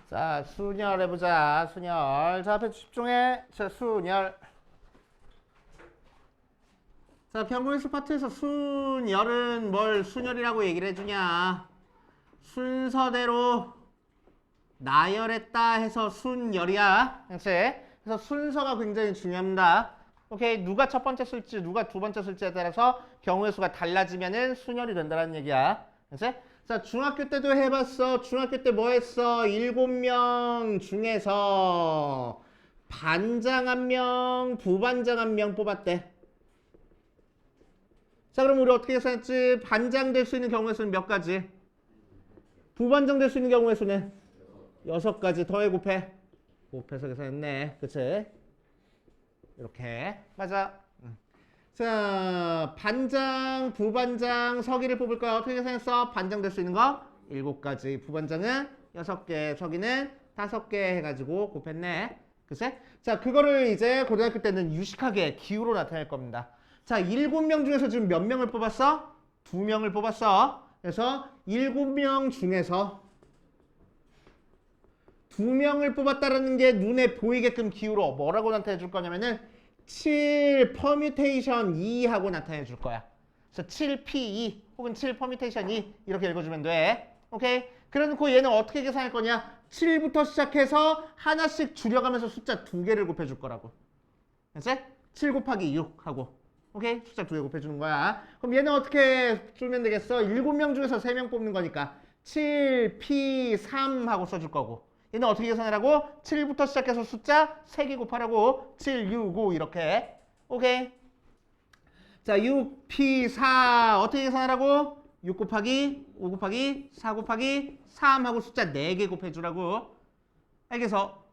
자, 순열 해보자. 순열. 자, 앞에 집중해. 자, 순열. 자, 평균수 파트에서 순열은 뭘 순열이라고 얘기를 해주냐. 순서대로 나열했다 해서 순열이야. 그렇지? 그래서 순서가 굉장히 중요합니다. 오케이, 누가 첫 번째 쓸지 누가 두 번째 쓸지에 따라서 경우의 수가 달라지면은 순열이 된다는 얘기야. 그렇지? 자, 중학교 때도 해봤어. 중학교 때 뭐 했어? 7명 중에서 반장 1명, 부반장 1명 뽑았대. 자, 그럼 우리 어떻게 계산했지? 반장 될 수 있는 경우의 수는 몇 가지? 부반장 될 수 있는 경우의 수는 6가지. 더해 곱해. 곱해서 계산했네. 그치? 이렇게. 맞아. 자, 반장, 부반장, 서기를 뽑을 거야. 어떻게 계산했어? 반장 될 수 있는 거 7가지. 부반장은 6개, 서기는 5개 해가지고 곱했네. 그치? 자, 그거를 이제 고등학교 때는 유식하게 기호로 나타낼 겁니다. 자, 7명 중에서 지금 몇 명을 뽑았어? 2명을 뽑았어. 그래서 7명 중에서 2명을 뽑았다는 게 눈에 보이게끔 기호로 뭐라고 나타내 줄 거냐면은 7 퍼뮤테이션 2 하고 나타내 줄 거야. 그래서 7p2 혹은 7 퍼뮤테이션 2 이렇게 읽어주면 돼. 오케이? 그래놓고 얘는 어떻게 계산할 거냐? 7부터 시작해서 하나씩 줄여가면서 숫자 2개를 곱해줄 거라고. 알았지? 7 곱하기 6 하고. 오케이? 숫자 2개 곱해주는 거야. 그럼 얘는 어떻게 줄면 되겠어? 7명 중에서 3명 뽑는 거니까 7p3 하고 써줄 거고. 얘는 어떻게 계산하라고? 7부터 시작해서 숫자 3개 곱하라고. 7, 6, 5 이렇게. 오케이? 자, 6p4 어떻게 계산하라고? 6 곱하기 5 곱하기 4 곱하기 3 하고 숫자 4개 곱해주라고. 알겠어?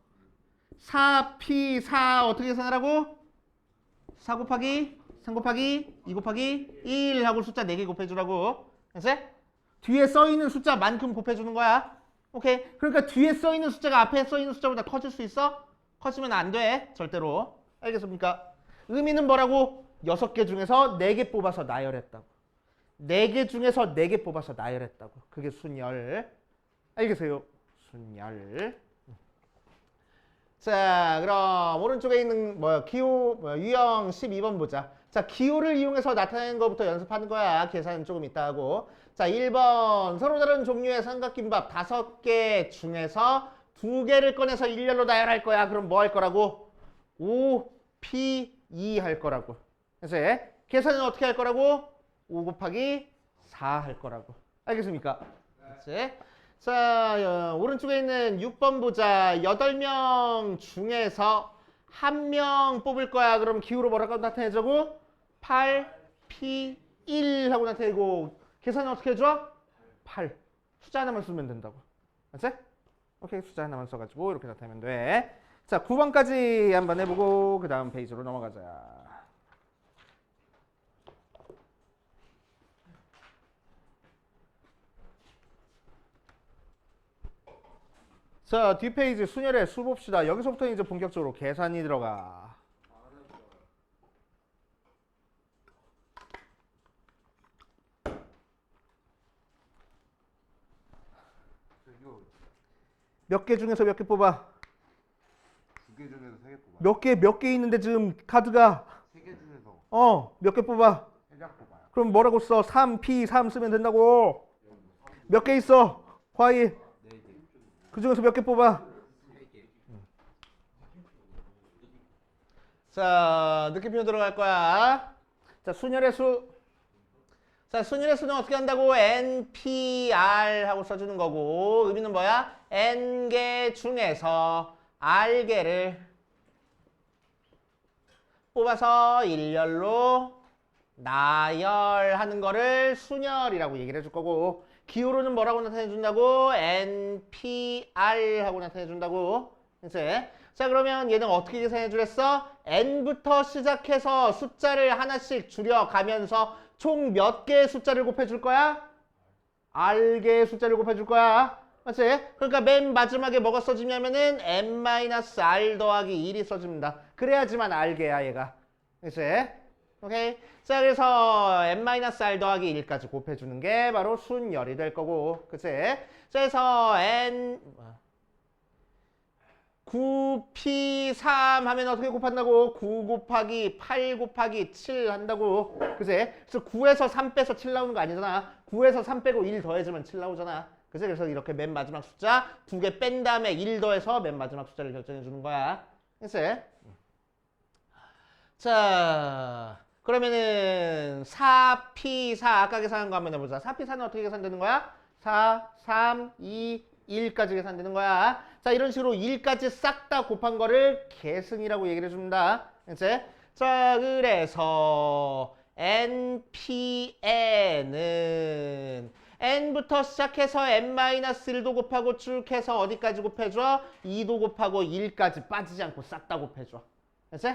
4p4 어떻게 계산하라고? 4 곱하기 3 곱하기 2 곱하기 1 하고 숫자 4개 곱해주라고. 알았어? 뒤에 써있는 숫자만큼 곱해주는 거야. 오케이? 그러니까 뒤에 써있는 숫자가 앞에 써있는 숫자보다 커질 수 있어? 커지면 안 돼. 절대로. 알겠습니까? 의미는 뭐라고? 6개 중에서 4개 뽑아서 나열했다고. 4개 중에서 4개 뽑아서 나열했다고. 그게 순열. 알겠어요? 순열. 자, 그럼 오른쪽에 있는 기호 유형 12번 보자. 자, 기호를 이용해서 나타내는 것부터 연습하는 거야. 계산은 조금 이따 하고. 자, 1번 서로 다른 종류의 삼각김밥 5개 중에서 2개를 꺼내서 일렬로 나열할 거야. 그럼 뭐 할 거라고? 5p2 할 거라고. 그래서 계산은 어떻게 할 거라고? 5 곱하기 4 할 거라고. 알겠습니까? 그렇지? 자, 오른쪽에 있는 6번 보자. 8명 중에서 1명 뽑을 거야. 그럼 기호로 뭐라고 나타내자고? 8p1 하고 나타내고. 계산은 어떻게 해줘? 8. 숫자 하나만 쓰면 된다고. 알았지? 오케이, 숫자 하나만 써가지고 이렇게 나타내면 돼. 자, 9번까지 한번 해보고 그 다음 페이지로 넘어가자. 자, 뒷페이지 순열의 수 봅시다. 여기서부터 이제 본격적으로 계산이 들어가. 몇 개 중에서 몇 개 뽑아? 2개 중에서 3개 뽑아요. 몇 개 있는데 지금 카드가 3개 중에서 몇 개 뽑아? 3장 뽑아요. 그럼 뭐라고 써? 3p3 쓰면 된다고. 몇 개 있어? 과일. 4개. 그 중에서 몇 개 뽑아? 3개. 자, 느낌표 들어갈 거야. 자, 순열의 수. 자, 순열의 수는 어떻게 한다고? NPR 하고 써주는 거고. 의미는 뭐야? N개 중에서 R개를 뽑아서 일렬로 나열하는 거를 순열이라고 얘기를 해줄 거고. 기호로는 뭐라고 나타내 준다고? NPR 하고 나타내 준다고. 그치? 자, 그러면 얘는 어떻게 계산해 주랬어? N부터 시작해서 숫자를 하나씩 줄여가면서 총 몇 개의 숫자를 곱해줄 거야? R개의 숫자를 곱해줄 거야. 맞지? 그러니까 맨 마지막에 뭐가 써지냐면은 n-r 더하기 1이 써집니다. 그래야지만 R개야, 얘가. 그치? 오케이? 자, 그래서 n-r 더하기 1까지 곱해주는 게 바로 순열이 될 거고. 그치? 자, 그래서 9p3 하면 어떻게 곱한다고? 9 곱하기 8 곱하기 7 한다고. 그치? 그래서 9에서 3 빼서 7 나오는 거 아니잖아. 9에서 3 빼고 1 더해주면 7 나오잖아. 그치? 그래서 이렇게 맨 마지막 숫자 2개 뺀 다음에 1 더해서 맨 마지막 숫자를 결정해 주는 거야. 그치? 자, 그러면은 4p4 아까 계산한 거 한번 해보자. 4p4는 어떻게 계산되는 거야? 4, 3, 2, 1까지 계산되는 거야. 자, 이런 식으로 1까지 싹 다 곱한 거를 계승이라고 얘기를 해줍니다. 그치? 자, 그래서 npn은 n부터 시작해서 n-1도 곱하고 쭉 해서 어디까지 곱해줘? 2도 곱하고 1까지 빠지지 않고 싹 다 곱해줘. 그치?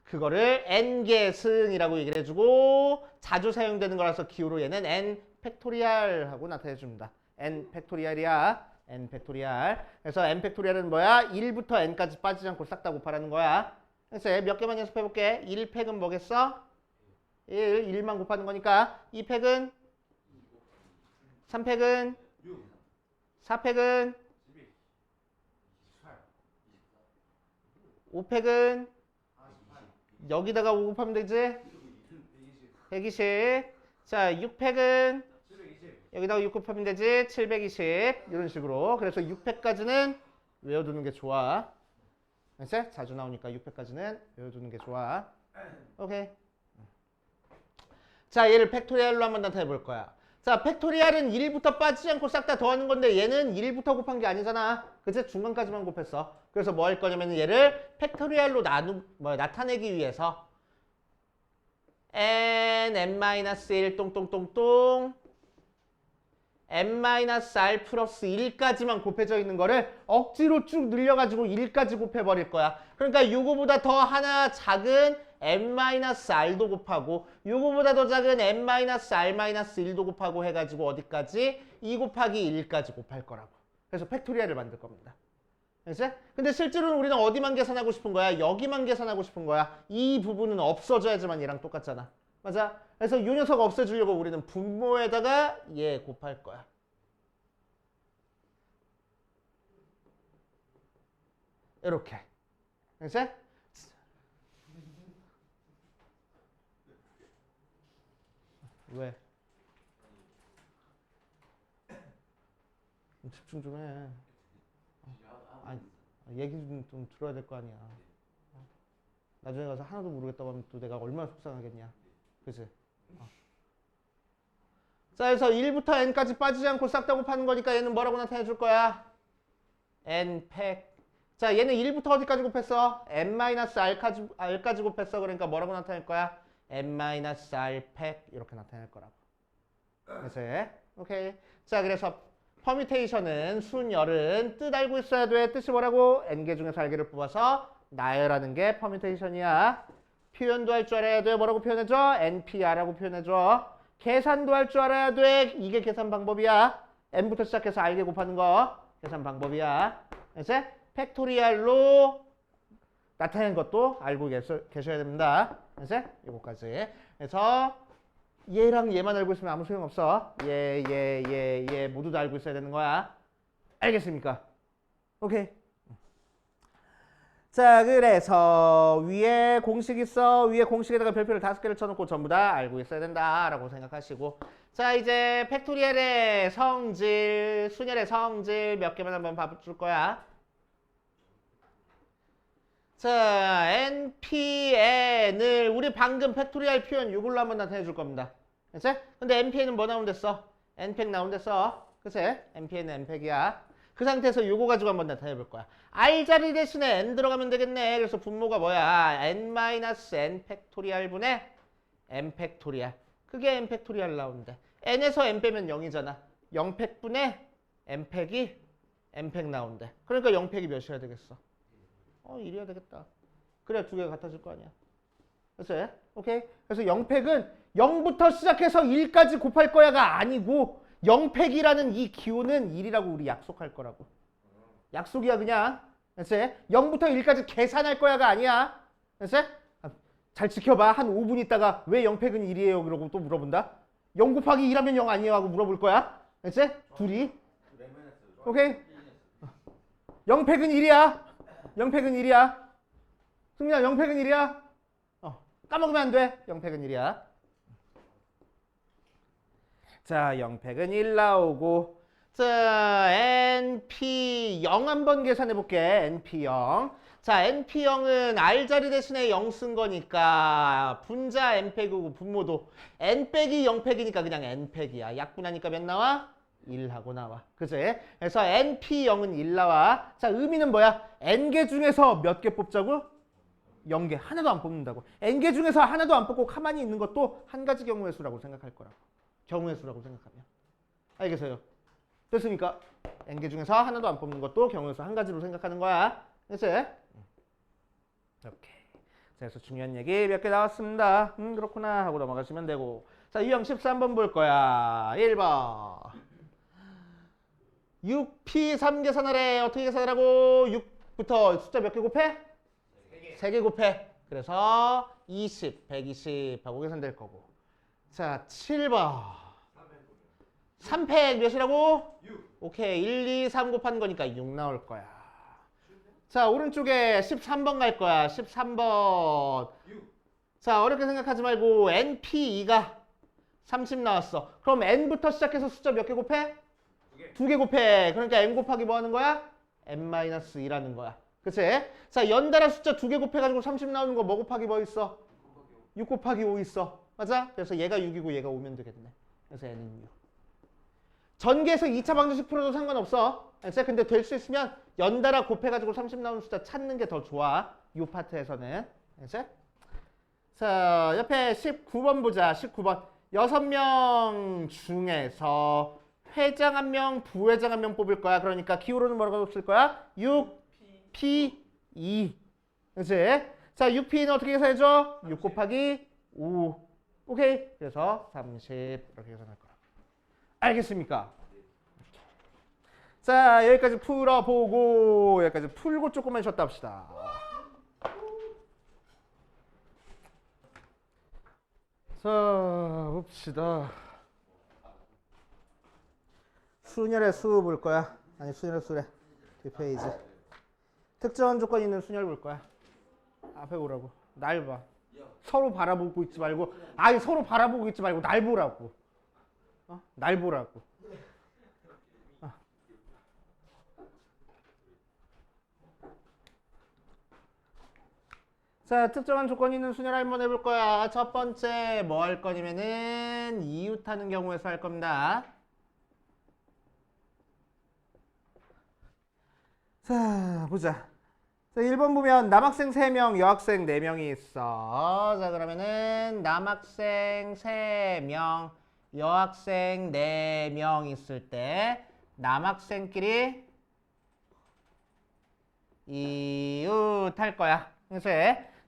그거를 n계승이라고 얘기를 해주고 자주 사용되는 거라서 기호로 얘는 n 팩토리얼 하고 나타내줍니다. n 팩토리얼이야. n 팩토리얼. 그래서 n 팩토리얼은 뭐야? 1부터 n까지 빠지지 않고 싹 다 곱하라는 거야. 그래서 몇 개만 연습해볼게. 1팩은 뭐겠어? 1만 곱하는 거니까 2팩은 3팩은 4팩은 5팩은 여기다가 5 곱하면 되지? 120. 자, 6팩은 여기다가 6 곱하면 되지? 720. 이런 식으로. 그래서 6팩까지는 외워두는 게 좋아. 알았지? 자주 나오니까 6팩까지는 외워두는 게 좋아. 오케이. 자, 얘를 팩토리얼로 한번 나타내 볼 거야. 자, 팩토리얼은 1부터 빠지지 않고 싹 다 더하는 건데 얘는 1부터 곱한 게 아니잖아. 그치? 중간까지만 곱했어. 그래서 뭐 할 거냐면 얘를 팩토리얼로 나타내기 위해서 n-1 똥똥똥똥 n-r 플러스 1까지만 곱해져 있는 거를 억지로 쭉 늘려가지고 1까지 곱해버릴 거야. 그러니까 요거보다 더 하나 작은 n-r도 곱하고 요거보다 더 작은 n-r-1도 곱하고 해가지고 어디까지? 2 곱하기 1까지 곱할 거라고. 그래서 팩토리얼을 만들 겁니다. 알겠지? 근데 실제로는 우리는 어디만 계산하고 싶은 거야? 여기만 계산하고 싶은 거야. 이 부분은 없어져야지만 얘랑 똑같잖아. 맞아? 그래서 이 녀석 없애주려고 우리는 분모에다가 얘 곱할 거야. 이렇게. 알겠지? 왜? 집중 좀 해. 아니, 얘기 좀 들어야 될 거 아니야. 나중에 가서 하나도 모르겠다고 하면 또 내가 얼마나 속상하겠냐. 그치? 자, 그래서 1부터 n까지 빠지지 않고 싹 다 곱하는 거니까 얘는 뭐라고 나타내 줄 거야? n 팩. 자, 얘는 1부터 어디까지 곱했어? n-r까지 곱했어. 그러니까 뭐라고 나타낼 거야? n-r 팩. 이렇게 나타낼 거라고. 그치? 오케이. 자, 그래서 퍼뮤테이션은 순열은 뜻 알고 있어야 돼. 뜻이 뭐라고? n개 중에서 알개를 뽑아서 나열하는 게 퍼뮤테이션이야. 표현도 할 줄 알아야 돼. 뭐라고 표현해줘? npr라고 표현해줘. 계산도 할 줄 알아야 돼. 이게 계산 방법이야. n부터 시작해서 알개 곱하는 거 계산 방법이야. 이제 팩토리얼로 나타낸 것도 알고 계셔야 됩니다. 이제 이거까지. 그래서 얘랑 얘만 알고 있으면 아무 소용없어. 얘 모두 다 알고 있어야 되는 거야. 알겠습니까? 오케이. 자, 그래서 위에 공식 있어. 위에 공식에다가 별표를 5개를 쳐놓고 전부 다 알고 있어야 된다라고 생각하시고. 자, 이제 팩토리얼의 성질, 순열의 성질 몇 개만 한번 봐줄 거야. 자, npn을 우리 방금 팩토리얼 표현 이걸로 한번 나타내 줄 겁니다. 그치? 근데 npn은 뭐 나온댔어? n팩 나온댔어. 그치? npn은 n팩이야. 그 상태에서 요거 가지고 한번 나타내 볼 거야. r 자리 대신에 n 들어가면 되겠네. 그래서 분모가 뭐야? n-n 팩토리얼 분의 n 팩토리얼. 그게 n 팩토리얼 나오는데 n에서 n 빼면 0이잖아. 0팩 분의 n 팩이 n 팩 나온대. 그러니까 0팩이 몇이어야 되겠어? 1이어야 되겠다. 그래야 두 개가 같아질 거 아니야. 그래서 오케이. 그래서 0팩은 0부터 시작해서 1까지 곱할 거야가 아니고 0팩이라는 이 기호는 1이라고 우리 약속할 거라고. 약속이야 그냥. 그래서 0부터 1까지 계산할 거야가 아니야. 그래서 잘 지켜봐. 한 5분 있다가 왜 0팩은 1이에요? 그러고 또 물어본다. 0 곱하기 1하면 0 아니에요? 하고 물어볼 거야. 그래서 둘이. 오케이. 0팩은 1이야. 0팩은 1이야. 승민아 0팩은 1이야. 까먹으면 안 돼. 0팩은 1이야. 자, 0팩은 1 나오고. 자, NP0 한번 계산해 볼게. NP0. 자, NP0은 R자리 대신에 0 쓴 거니까 분자 N팩이고 분모도 N 빼기 0팩이니까 그냥 N팩이야. 약분하니까 몇 나와? 1 하고 나와. 그치? 그래서 NP0은 1 나와. 자, 의미는 뭐야? N개 중에서 몇 개 뽑자고? 0개. 하나도 안 뽑는다고. N개 중에서 하나도 안 뽑고 가만히 있는 것도 한 가지 경우의 수라고 생각할 거라고. 경우의 수라고 생각하면. 알겠어요? 됐습니까? N개 중에서 하나도 안 뽑는 것도 경우의 수 한 가지로 생각하는 거야. 됐지? 이렇게. 그래서 중요한 얘기 몇 개 나왔습니다. 그렇구나 하고 넘어가시면 되고. 자, 유형 13번 볼 거야. 1번. 6P3 계산하래. 어떻게 계산하라고? 6부터 숫자 몇 개 곱해? 3개 곱해. 그래서 20, 120 하고 계산될 거고. 자, 7번. 3팩 몇이라고? 6. 오케이. 1, 2, 3 곱한 거니까 6 나올 거야. 자, 오른쪽에 13번 갈 거야. 13번. 6. 자, 어렵게 생각하지 말고 NP2가 30 나왔어. 그럼 N부터 시작해서 숫자 몇 개 곱해? 2개 곱해. 그러니까 N 곱하기 뭐 하는 거야? N-2라는 거야. 그치? 자, 연달아 숫자 2개 곱해가지고 30 나오는 거 뭐 곱하기 뭐 있어? 6 곱하기 5 있어. 맞아? 그래서 얘가 6이고 얘가 5면 되겠네. 그래서 N은 6. 전개해서 2차 방정식 풀어도 상관없어. 알지? 근데 될 수 있으면 연달아 곱해가지고 30 나오는 숫자 찾는 게 더 좋아. 이 파트에서는. 알지? 자, 옆에 19번 보자. 19번. 6명 중에서 회장 1명, 부회장 1명 뽑을 거야. 그러니까 기호로는 뭐라고 쓸 거야? 6P2. 그치? 자, 6P는 어떻게 계산해줘? 6 곱하기 5. 오케이? 그래서 30 이렇게 계산할 거야. 알겠습니까? 자, 여기까지 풀어보고 여기까지 풀고 조금만 쉬었다 합시다. 자, 봅시다. 순열의 수 볼 거야. 아니, 순열의 수래. 뒷페이지. 특정 조건 있는 순열 볼 거야. 앞에 보라고. 날 봐. 서로 바라보고 있지 말고, 아니, 서로 바라보고 있지 말고 날 보라고. 날 보라고. 자, 특정한 조건이 있는 순열 한번 해볼 거야. 첫 번째 뭐 할 거냐면은 이웃하는 경우에서 할 겁니다. 자, 보자. 자, 1번 보면 남학생 3명, 여학생 4명이 있어. 자, 그러면은 남학생 3명, 여학생 4명 있을 때 남학생끼리 이웃할 거야. 그래서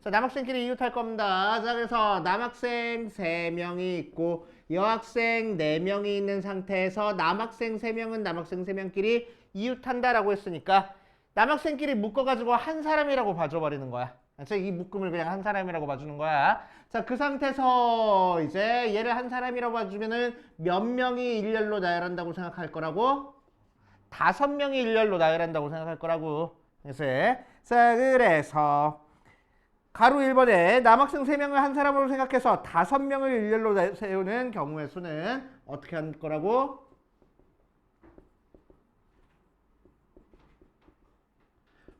자, 남학생끼리 이웃할 겁니다. 자, 그래서 남학생 3명이 있고 여학생 4명이 있는 상태에서 남학생 3명은 남학생 3명끼리 이웃한다라고 했으니까 남학생끼리 묶어가지고 한 사람이라고 봐줘버리는 거야. 그래서 이 묶음을 그냥 한 사람이라고 봐주는 거야. 자, 그 상태에서 이제 얘를 한 사람이라고 봐주면은 몇 명이 일렬로 나열한다고 생각할 거라고? 5명이 일렬로 나열한다고 생각할 거라고. 그래서 자, 그래서 가로 1번에 남학생 3명을 한 사람으로 생각해서 5명을 일렬로 세우는 경우의 수는 어떻게 할 거라고?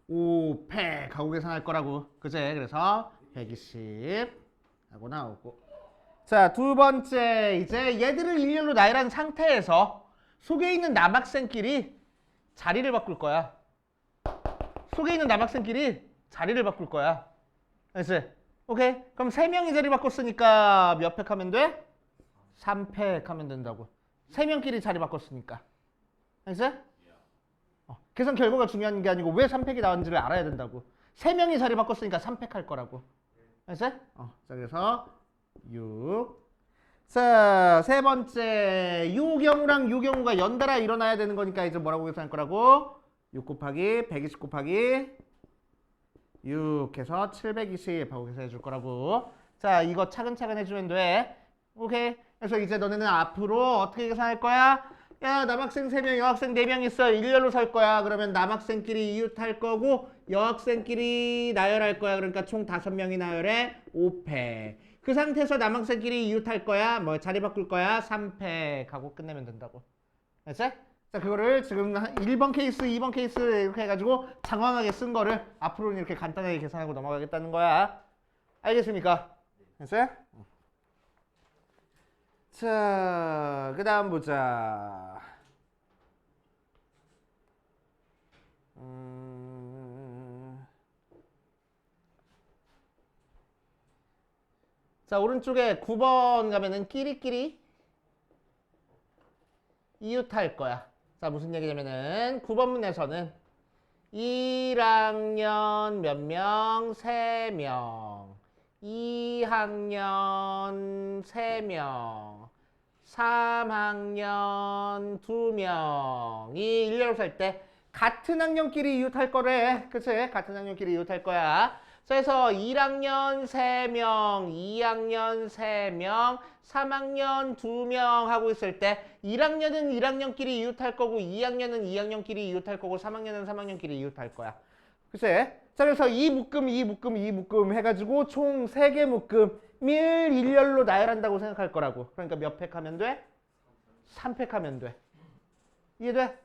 5팩 하고 계산할 거라고. 그치? 그래서 120 하고 나오고. 자, 두 번째 이제 얘들을 일렬로 나열한 상태에서 속에 있는 남학생끼리 자리를 바꿀 거야. 속에 있는 남학생끼리 자리를 바꿀 거야. 알지? 오케이? 그럼 3명이 자리 바꿨으니까 몇 팩 하면 돼? 3팩 하면 된다고. 3명끼리 자리 바꿨으니까. 알지? 계산 결과가 중요한 게 아니고 왜 3팩이 나왔는지를 알아야 된다고. 3명이 자리 바꿨으니까 3팩 할 거라고. 알지? 자, 그래서 6. 자, 세 번째. 요 경우랑 요 경우가 연달아 일어나야 되는 거니까 이제 뭐라고 계산할 거라고? 6 곱하기 120 곱하기 6 해서 720 하고 계산해 줄 거라고. 자, 이거 차근차근 해주면 돼. 오케이? 그래서 이제 너네는 앞으로 어떻게 계산할 거야? 야, 남학생 3명, 여학생 4명 있어. 일렬로 설 거야. 그러면 남학생끼리 이웃할 거고 여학생끼리 나열할 거야. 그러니까 총 5명이 나열해 5패. 그 상태에서 남학생끼리 이웃할 거야. 뭐 자리 바꿀 거야. 3패 하고 끝내면 된다고. 알았지? 자, 그거를 지금 1번 케이스, 2번 케이스 이렇게 해가지고 장황하게 쓴 거를 앞으로는 이렇게 간단하게 계산하고 넘어가겠다는 거야. 알겠습니까? 됐어요? 자, 그 다음 보자. 자, 오른쪽에 9번 가면은 끼리끼리 이웃할 거야. 자, 무슨 얘기냐면은 9번 문에서는 1학년 몇 명? 3명. 2학년 3명. 3학년 2명이 일렬로 살 때 같은 학년끼리 이웃할 거래. 그치? 같은 학년끼리 이웃할 거야. 그래서 1학년 3명, 2학년 3명, 3학년 2명 하고 있을 때 1학년은 1학년끼리 이웃할 거고 2학년은 2학년끼리 이웃할 거고 3학년은 3학년끼리 이웃할 거야. 글쎄. 자, 그래서 이 묶음 해가지고 총 3개 묶음을 일렬로 나열한다고 생각할 거라고. 그러니까 몇 팩 하면 돼? 3팩 하면 돼. 이해돼?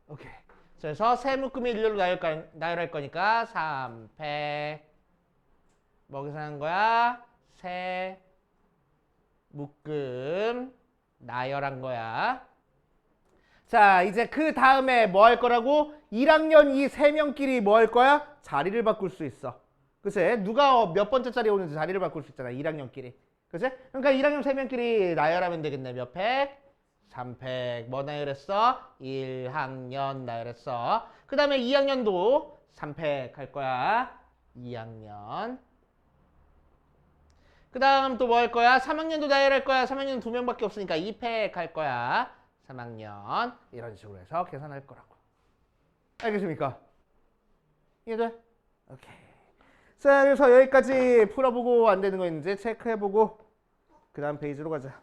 오케이. 그래서 세 묶음이 일렬로 나열할 거니까 3팩. 뭐 계산한 거야? 세 묶음 나열한 거야. 자, 이제 그 다음에 뭐 할 거라고? 1학년 이 3명끼리 뭐 할 거야? 자리를 바꿀 수 있어. 그치? 누가 몇 번째 자리에 오는지 자리를 바꿀 수 있잖아. 1학년끼리. 그치? 그러니까 1학년 3명끼리 나열하면 되겠네. 몇 팩? 3팩. 뭐 나열했어? 1학년 나열했어. 그 다음에 2학년도 3팩 할 거야. 2학년. 그 다음 또 뭐 할 거야? 3학년도 나열할 거야. 3학년 2명밖에 없으니까 2팩 할 거야. 3학년. 이런 식으로 해서 계산할 거라고. 알겠습니까? 이해돼? 오케이. 자, 그래서 여기까지 풀어보고 안 되는 거 있는지 체크해보고 그 다음 페이지로 가자.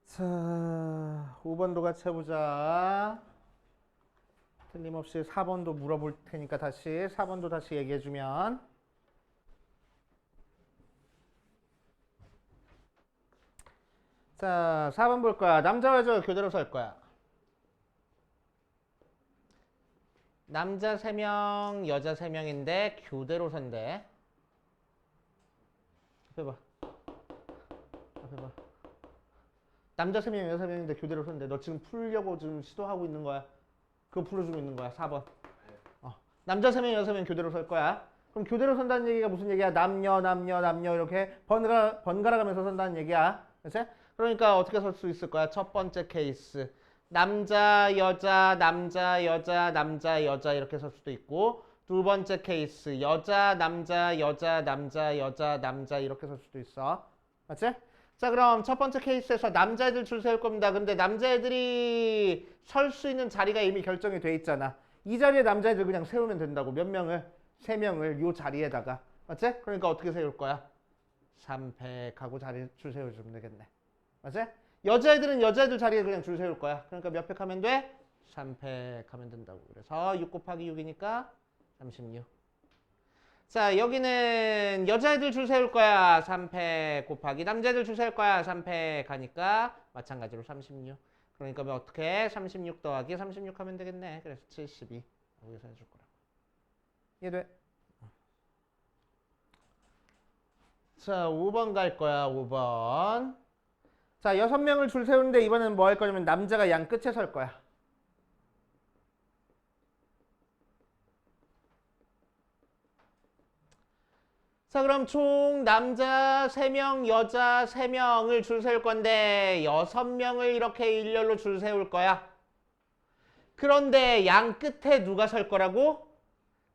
자, 5번도 같이 해보자. 틀림없이 4번도 물어볼 테니까 다시 4번도 다시 얘기해주면. 자, 4번 볼 거야. 남자 여자 교대로 설 거야. 남자 3명, 여자 3명인데 교대로 선대. 앞에 봐. 앞에 봐. 남자 3명, 여자 3명인데 교대로 선대. 너 지금 풀려고 지금 시도하고 있는 거야. 그거 풀어주고 있는 거야. 4번. 남자 3명, 여자 3명 교대로 설 거야. 그럼 교대로 선다는 얘기가 무슨 얘기야? 남녀 이렇게 번갈아 가면서 선다는 얘기야. 그치? 그러니까 어떻게 설 수 있을 거야? 첫 번째 케이스. 남자, 여자, 남자, 여자, 남자, 여자 이렇게 설 수도 있고, 두 번째 케이스. 여자, 남자, 여자, 남자, 여자, 남자 이렇게 설 수도 있어. 맞지? 자, 그럼 첫 번째 케이스에서 남자애들 줄 세울 겁니다. 근데 남자애들이 설 수 있는 자리가 이미 결정이 돼 있잖아. 이 자리에 남자애들 그냥 세우면 된다고. 몇 명을? 3명을 요 자리에다가. 맞지? 그러니까 어떻게 세울 거야? 3팩 하고 자리 줄 세워주면 되겠네. 맞지? 여자애들은 여자애들 자리에 그냥 줄 세울 거야. 그러니까 몇 팩 하면 돼? 3팩 하면 된다고. 그래서 6 곱하기 6이니까 36. 자, 여기는 여자애들 줄 세울 거야. 3팩 곱하기 남자애들 줄 세울 거야. 3팩 하니까 마찬가지로 36. 그러니까 뭐 어떻게 36 더하기 36 하면 되겠네. 그래서 72. 여기서 해줄 거라고. 이해돼? 자, 5번 갈 거야. 5번. 자, 6명을 줄 세우는데 이번에는 뭐 할 거냐면 남자가 양 끝에 설 거야. 자, 그럼 총 남자 3명, 여자 3명을 줄 세울 건데 6명을 이렇게 일렬로 줄 세울 거야. 그런데 양 끝에 누가 설 거라고?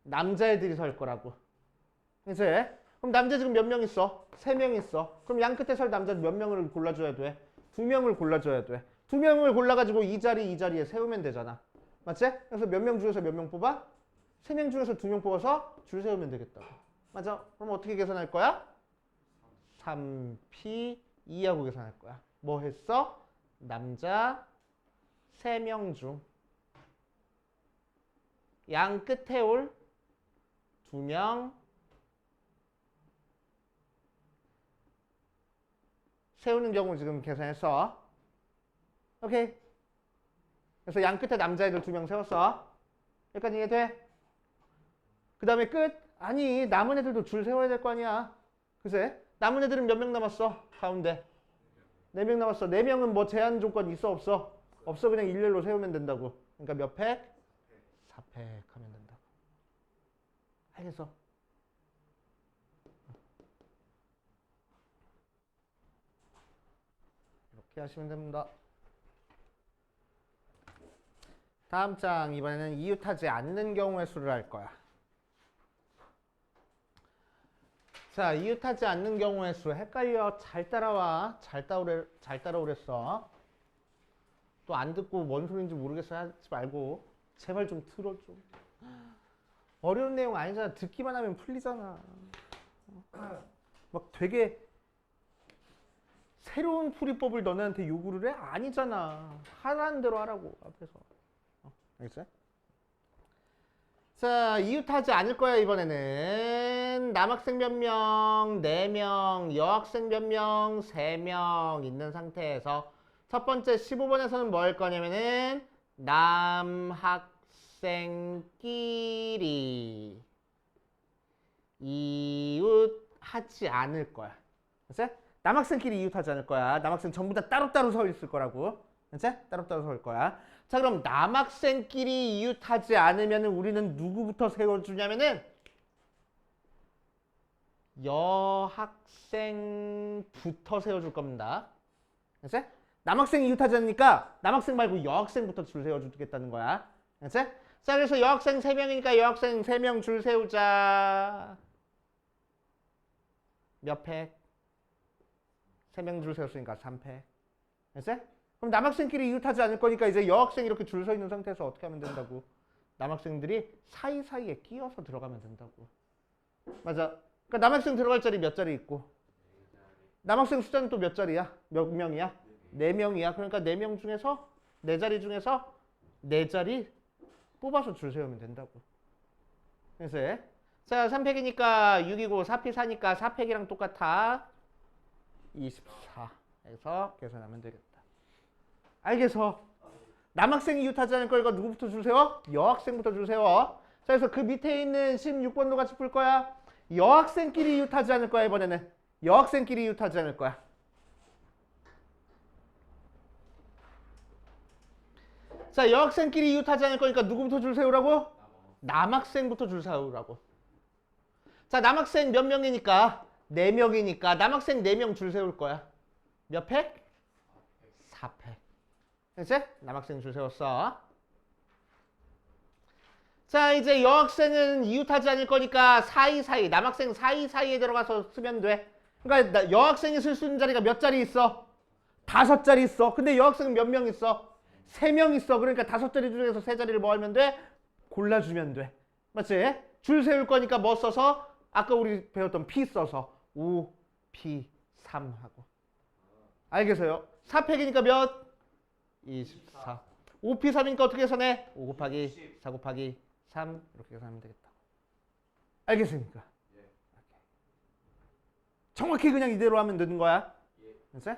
남자애들이 설 거라고. 그치? 그럼 남자 지금 몇 명 있어? 3명 있어. 그럼 양 끝에 설 남자 몇 명을 골라줘야 돼? 2명을 골라줘야 돼. 2명을 골라가지고 이 자리에 세우면 되잖아. 맞지? 그래서 몇 명 중에서 몇 명 뽑아? 3명 중에서 2명 뽑아서 줄 세우면 되겠다. 맞아. 그럼 어떻게 계산할 거야? 3P2하고 계산할 거야. 뭐 했어? 남자 3명 중 양 끝에 올 2명 세우는 경우 지금 계산했어. 오케이. 그래서 양 끝에 남자애들 2명 세웠어. 여기까지 이해돼? 그 다음에 끝? 아니, 남은 애들도 줄 세워야 될 거 아니야. 글쎄, 남은 애들은 몇 명 남았어? 가운데 4명 남았어. 4명은 뭐 제한 조건 있어 없어? 없어. 그냥 일렬로 세우면 된다고. 그러니까 몇 팩? 4팩 하면 된다고. 알겠어? 이렇게 하시면 됩니다. 다음 장, 이번에는 이웃하지 않는 경우의 수를 할 거야. 자, 이웃하지 않는 경우의 수. 헷갈려. 잘 따라와. 잘 따라오랬어. 또 안 듣고 뭔 소리인지 모르겠어 하지 말고 제발 좀 들어줘. 어려운 내용 아니잖아. 듣기만 하면 풀리잖아. 막 되게 새로운 풀이법을 너네한테 요구를 해? 아니잖아. 하라는 대로 하라고 앞에서. 알겠어요? 자, 이웃하지 않을 거야. 이번에는 남학생 몇 명, 4명, 여학생 몇 명, 3명 있는 상태에서 첫 번째 15번에서는 뭐 할 거냐면은 남학생끼리 이웃하지 않을 거야. 알았지? 남학생끼리 이웃하지 않을 거야. 남학생 전부 다 따로따로 서 있을 거라고. 알았지? 따로따로 서 있을 거야. 자, 그럼 남학생끼리 이웃하지 않으면 우리는 누구부터 세워주냐면은 여학생부터 세워줄 겁니다. 알았지? 남학생 이웃하지 않으니까 남학생 말고 여학생부터 줄 세워주겠다는 거야. 알았지? 자, 그래서 여학생 3명이니까 여학생 3명 줄 세우자. 몇 팩? 3명 줄 세웠으니까 3팩. 알았지? 그럼 남학생끼리 이웃하지 않을 거니까 이제 여학생 이렇게 줄 서 있는 상태에서 어떻게 하면 된다고? 남학생들이 사이사이에 끼어서 들어가면 된다고. 맞아. 그러니까 남학생 들어갈 자리 몇 자리 있고 남학생 숫자는 또 몇 자리야? 몇 명이야? 4명이야. 그러니까 4명 중에서 4자리 중에서 4자리 뽑아서 줄 세우면 된다고. 그래서 자, 3팩이니까 6이고 4P 4니까 4팩이랑 똑같아. 24 해서 계산하면 되겠다. 알겠어? 남학생이 이웃하지 않을 거니까 누구부터 줄 세워? 여학생부터 줄 세워. 자, 그래서 그 밑에 있는 16번도 같이 풀 거야. 여학생끼리 이웃하지 않을 거야. 이번에는 여학생끼리 이웃하지 않을 거야. 자, 여학생끼리 이웃하지 않을 거니까 누구부터 줄 세우라고? 남학생부터 줄 세우라고. 자, 남학생 몇 명이니까? 4명이니까 남학생 4명 줄 세울 거야. 몇 팩? 4팩. 됐지? 남학생 줄 세웠어. 자, 이제 여학생은 이웃하지 않을 거니까 사이사이, 남학생 사이사이에 들어가서 쓰면 돼. 그러니까 여학생이 쓸 수 있는 자리가 몇 자리 있어? 5자리 있어. 근데 여학생은 몇 명 있어? 3명 있어. 그러니까 5자리 중에서 3자리를 뭐 하면 돼? 골라주면 돼. 맞지? 줄 세울 거니까 뭐 써서? 아까 우리 배웠던 P 써서 5, P, 3 하고. 알겠어요? 4팩이니까 몇? 24. 5P 3이니까 어떻게 계산해? 5 곱하기 4 곱하기 3 이렇게 계산하면 되겠다. 알겠습니까? 정확히 그냥 이대로 하면 되는 거야. 알았어?